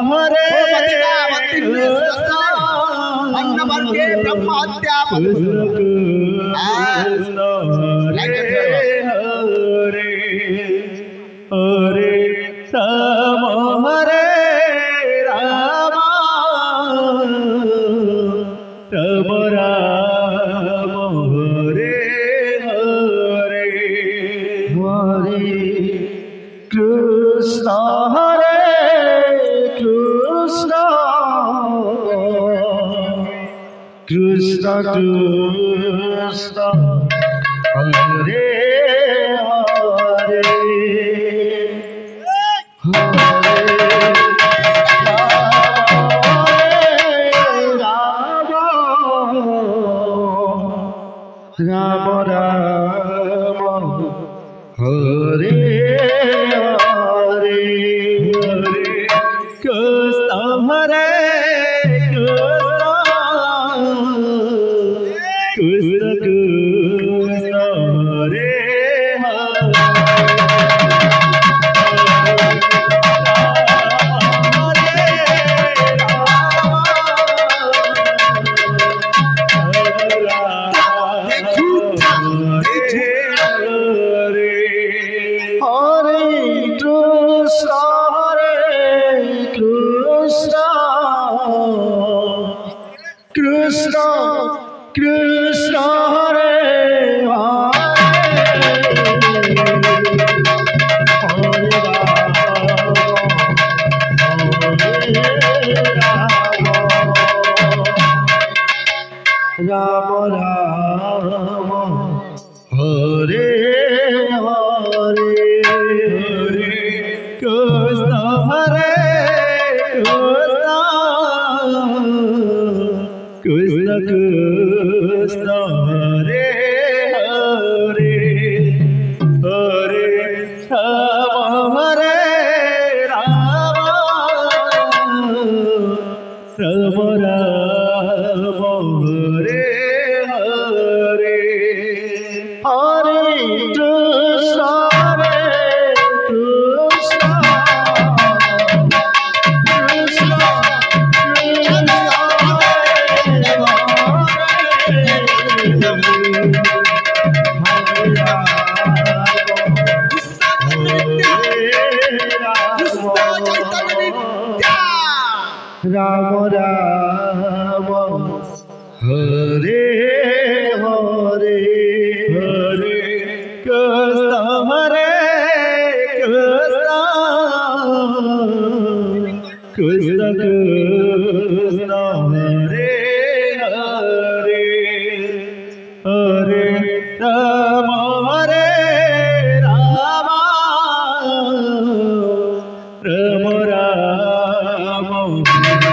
Hare अन्नवर्गे ब्रह्महत्या Hare Ram Hare Ram Ram Ram Hare Hare Hare Krishna Hare Krishna Krishna Krishna Hare Hare Ram Ram Hare Hare Hare Krishna Hare Krishna Krishna Krishna Hare Krishna Krishna Hare Ram Ram Hare Hare Hare Krishna Hare Krishna Krishna Hare Hare Hare Ram Hare Ram Ram Ram Hare Hare Hare Krishna Hare Krishna Ram Ram Hare Hare Hare Krishna Hare Krishna Krishna Krishna Hare Hare Hare Ram Hare Ram Ram Ram Hare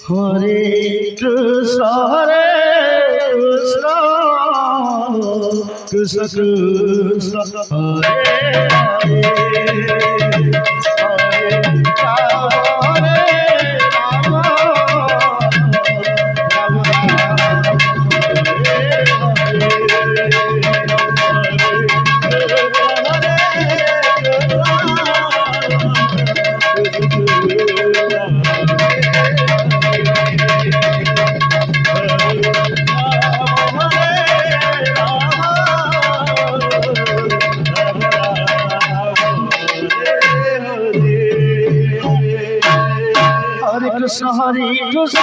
Hare Krishna, Hare Krishna, Krishna Krishna, Hare Hare. Krishna Hare Krishna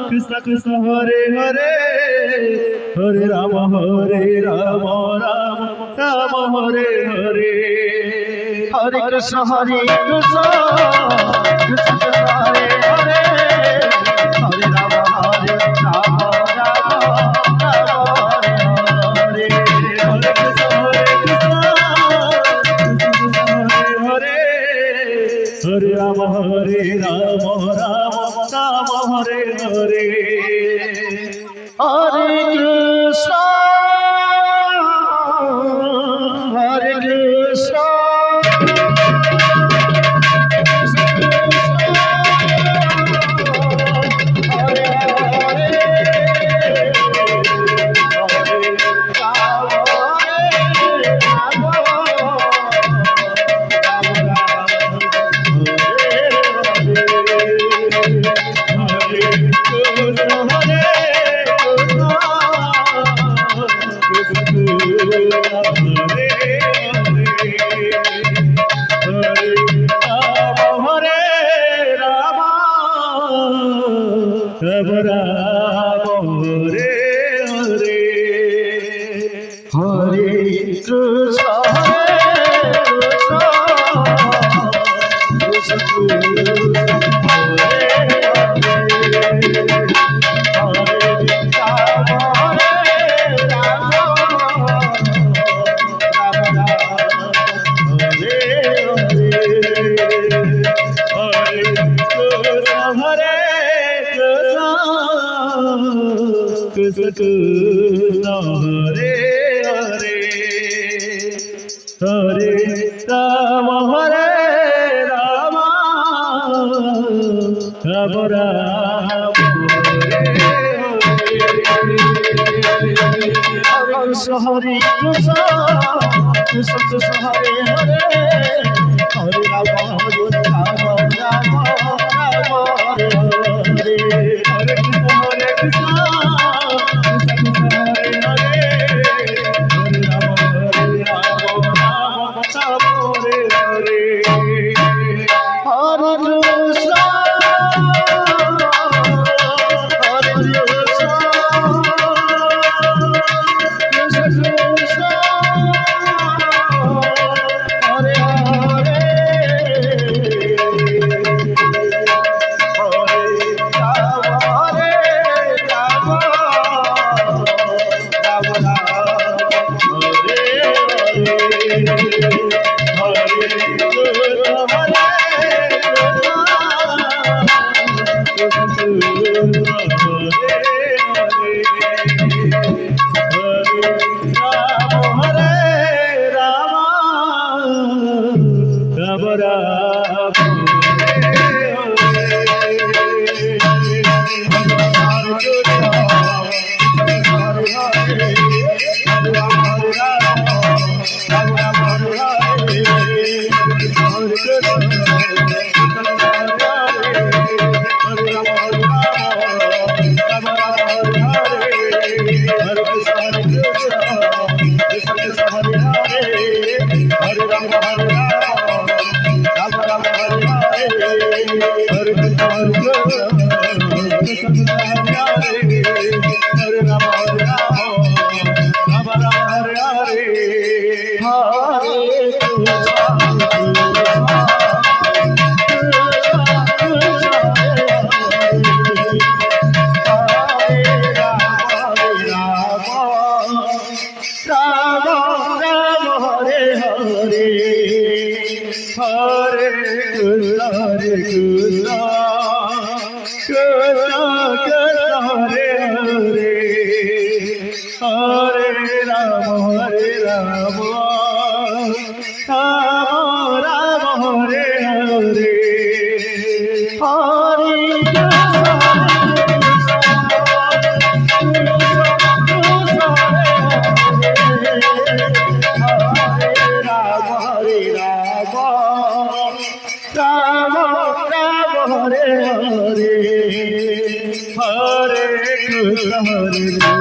Krishna Krishna Hare Hare Hare Rama Hare Rama Rama Hare Hare Hare Krishna Krishna Krishna Hare Hare Hare Rama Rama Rama Hare Hare Hare Krishna Krishna Krishna Hare Hare Hare Rama Rama Rama Hare Hare Hare Krishna Krishna Krishna Hare Hare Hare Rama Rama Rama Hare Hare Hare Krishna Hare Krishna Krishna Hare Hare Hare Rama Hare Rama Rama Rama Hare Krishna Krishna Krishna Hare Hare Hare Rama Rama Rama Hare Hare Hare Krishna Hare Hare